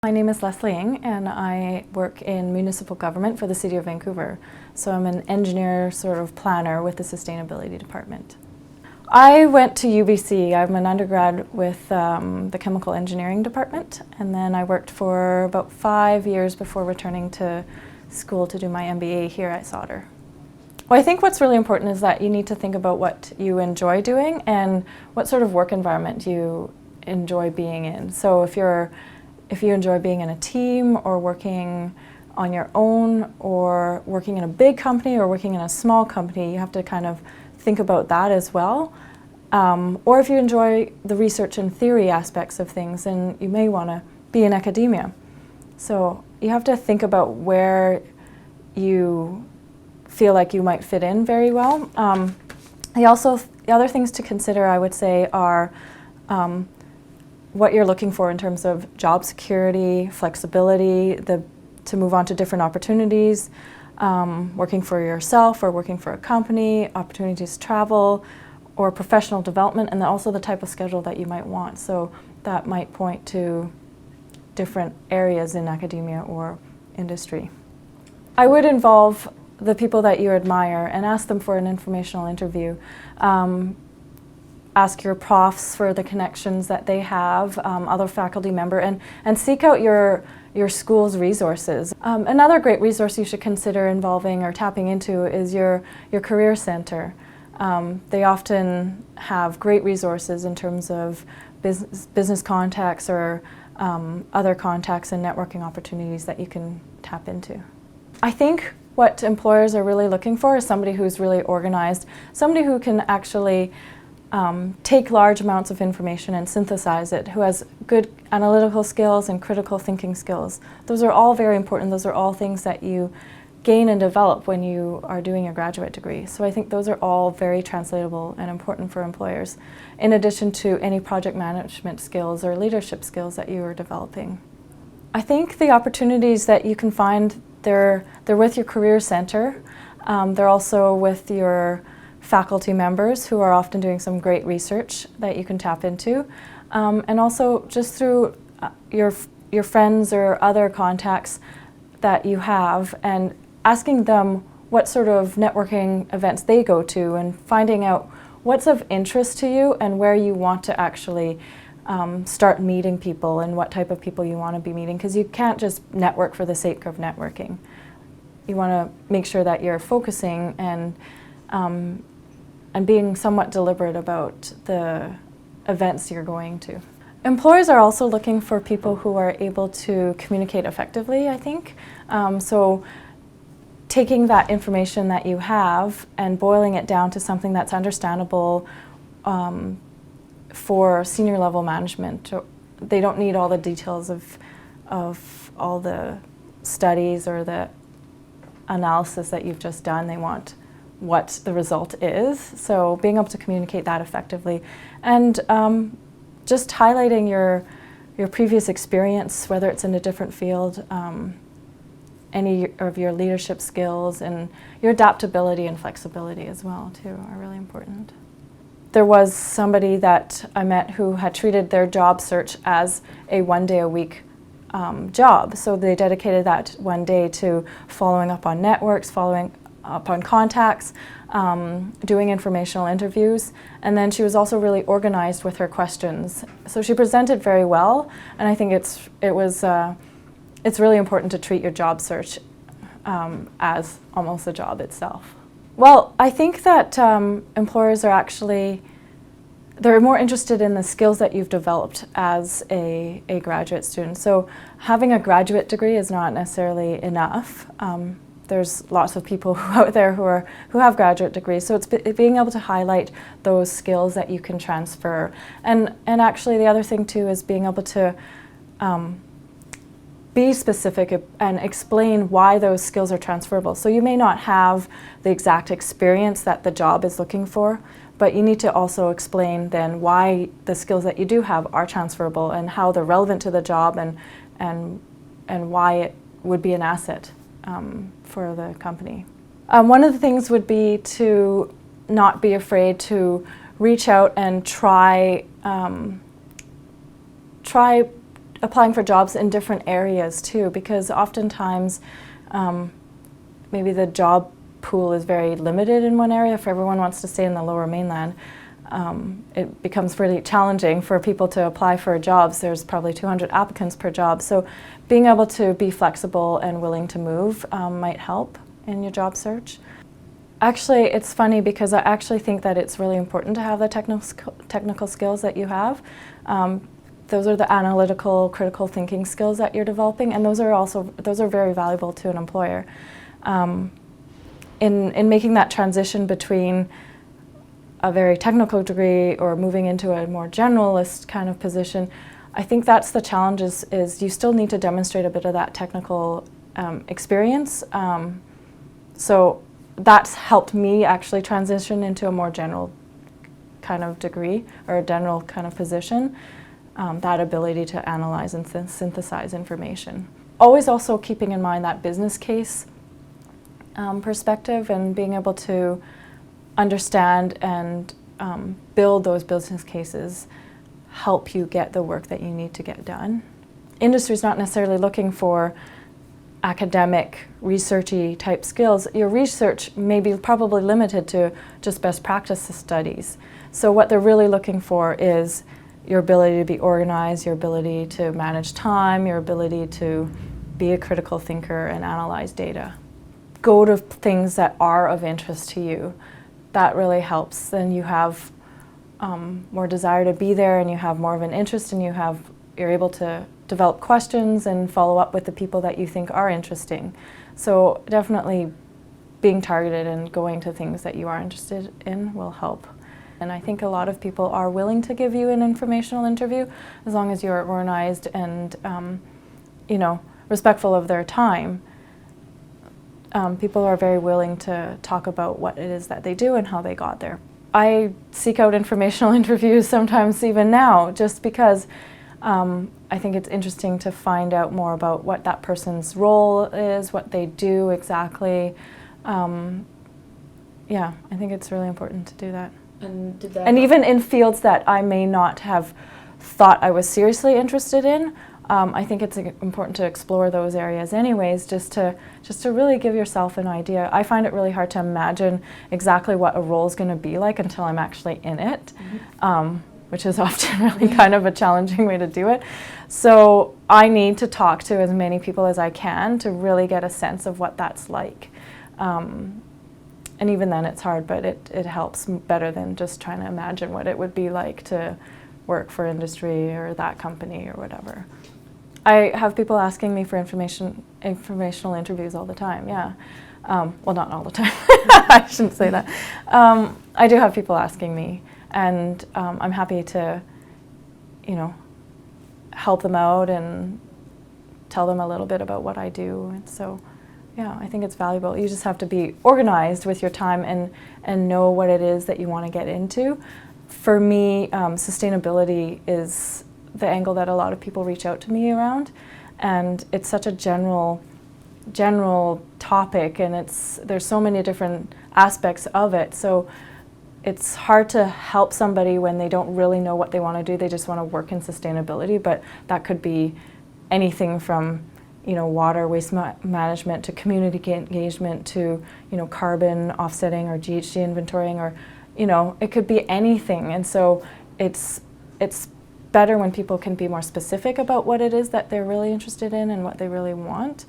My name is Leslie Ng, and I work in municipal government for the City of Vancouver. So I'm an engineer sort of planner with the sustainability department. I went to UBC. I'm an undergrad with the chemical engineering department, and then I worked for about 5 years before returning to school to do my MBA here at Sauder. Well, I think what's really important is that you need to think about what you enjoy doing and what sort of work environment you enjoy being in. So if you enjoy being in a team or working on your own or working in a big company or working in a small company, you have to kind of think about that as well. Or if you enjoy the research and theory aspects of things, then you may want to be in academia. So you have to think about where you feel like you might fit in very well. The other things to consider, I would say, are what you're looking for in terms of job security, flexibility, to move on to different opportunities, working for yourself or working for a company, opportunities to travel, or professional development, and then also the type of schedule that you might want. So that might point to different areas in academia or industry. I would involve the people that you admire and ask them for an informational interview. Ask your profs for the connections that they have, other faculty member, and seek out your school's resources. Another great resource you should consider involving or tapping into is your career center. They often have great resources in terms of business contacts or other contacts and networking opportunities that you can tap into. I think what employers are really looking for is somebody who's really organized, somebody who can actually take large amounts of information and synthesize it, who has good analytical skills and critical thinking skills. Those are all very important. Those are all things that you gain and develop when you are doing a graduate degree. So I think those are all very translatable and important for employers, in addition to any project management skills or leadership skills that you are developing. I think the opportunities that you can find, they're with your career center. They're also with your faculty members who are often doing some great research that you can tap into, and also just through your friends or other contacts that you have, and asking them what sort of networking events they go to and finding out what's of interest to you and where you want to actually start meeting people and what type of people you want to be meeting, because you can't just network for the sake of networking. You want to make sure that you're focusing and being somewhat deliberate about the events you're going to. Employers are also looking for people who are able to communicate effectively, I think. So taking that information that you have and boiling it down to something that's understandable for senior level management. They don't need all the details of all the studies or the analysis that you've just done. They want what the result is. So being able to communicate that effectively, and just highlighting your previous experience, whether it's in a different field, any of your leadership skills, and your adaptability and flexibility as well too are really important. There was somebody that I met who had treated their job search as a one-day-a-week job. So they dedicated that one day to following up on networks, following up on contacts, doing informational interviews, and then she was also really organized with her questions. So she presented very well, and I think it's really important to treat your job search as almost a job itself. Well, I think that employers are they're more interested in the skills that you've developed as a graduate student. So having a graduate degree is not necessarily enough. There's lots of people out there who have graduate degrees, so it's being able to highlight those skills that you can transfer. And actually the other thing too is being able to be specific and explain why those skills are transferable. So you may not have the exact experience that the job is looking for, but you need to also explain then why the skills that you do have are transferable and how they're relevant to the job and why it would be an asset for the company. One of the things would be to not be afraid to reach out and try applying for jobs in different areas too, because oftentimes maybe the job pool is very limited in one area. If everyone wants to stay in the Lower Mainland, it becomes really challenging for people to apply for jobs. There's probably 200 applicants per job, so being able to be flexible and willing to move might help in your job search. Actually, it's funny because I actually think that it's really important to have the technical skills that you have. Those are the analytical, critical thinking skills that you're developing, and those are very valuable to an employer. In making that transition between a very technical degree or moving into a more generalist kind of position, I think that's the challenge is you still need to demonstrate a bit of that technical experience. So that's helped me actually transition into a more general kind of degree or a general kind of position, that ability to analyze and synthesize information. Always also keeping in mind that business case perspective and being able to understand and build those business cases help you get the work that you need to get done. Industry's not necessarily looking for academic, researchy type skills. Your research may be probably limited to just best practice studies. So what they're really looking for is your ability to be organized, your ability to manage time, your ability to be a critical thinker and analyze data. Go to things that are of interest to you. That really helps. Then you have more desire to be there, and you have more of an interest, and you're able to develop questions and follow up with the people that you think are interesting. So definitely being targeted and going to things that you are interested in will help. And I think a lot of people are willing to give you an informational interview as long as you're organized and respectful of their time. People are very willing to talk about what it is that they do and how they got there. I seek out informational interviews sometimes even now, just because I think it's interesting to find out more about what that person's role is, what they do exactly. Yeah, I think it's really important to do that. And even in fields that I may not have thought I was seriously interested in, I think it's important to explore those areas anyways, just to really give yourself an idea. I find it really hard to imagine exactly what a role is going to be like until I'm actually in it, which is often really kind of a challenging way to do it. So I need to talk to as many people as I can to really get a sense of what that's like. And even then it's hard, but it helps better than just trying to imagine what it would be like to work for industry or that company or whatever. I have people asking me for informational interviews all the time, yeah. Well, not all the time, I shouldn't say that. I do have people asking me, and I'm happy to, help them out and tell them a little bit about what I do. And so, yeah, I think it's valuable. You just have to be organized with your time and know what it is that you want to get into. For me, sustainability is the angle that a lot of people reach out to me around, and it's such a general topic, and there's so many different aspects of it, so it's hard to help somebody when they don't really know what they want to do. They just want to work in sustainability, but that could be anything from water waste management to community engagement to carbon offsetting or GHG inventorying, or it could be anything. And so it's better when people can be more specific about what it is that they're really interested in and what they really want.